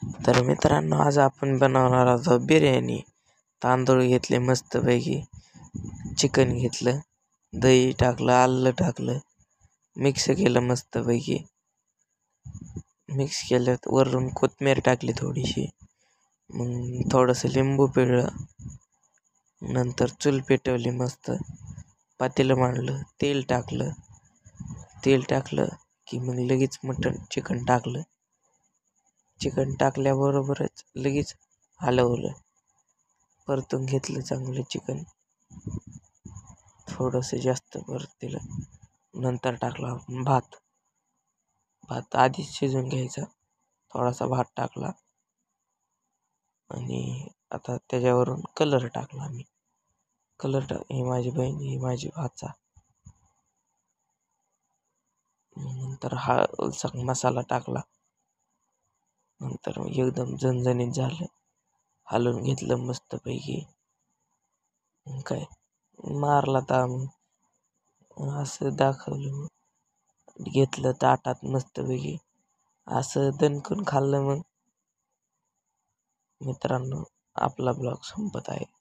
तर मित्रांनो, आज आपण बनवणार आहोत बिर्याणी. तांदूळ घेतले मस्तपैकी, चिकन घेतलं, दही टाकलं, आलं टाकलं, मिक्स केलं मस्तपैकी. मिक्स केलं वरून कोथिंबीर टाकली थोडीशी, मग थोडंसं लिंबू पिळलं. नंतर चूल पेटवली मस्त, पातेलं मांडलं, तेल टाकलं की मग लगेच चिकन टाकलं. चिकन टाकल्याबरोबरच लगेच हलवलं, परतून घेतलं चांगलं चिकन. थोडंसं जास्त परतलं. नंतर टाकला आपण भात आधीच शिजवून घ्यायचा. थोडासा भात टाकला आणि आता त्याच्यावरून कलर टाकला मी. ही माझी बहीण, ही माझी भाचा. नंतर मसाला टाकला. नंतर एकदम झणझणीत झालं, हलवून घेतलं मस्तपैकी. काय मारला तर असं दाखवलं, घेतलं ताटात मस्तपैकी, असं दणकून खाल्लं. मग मित्रांनो, आपला ब्लॉग संपत आहे.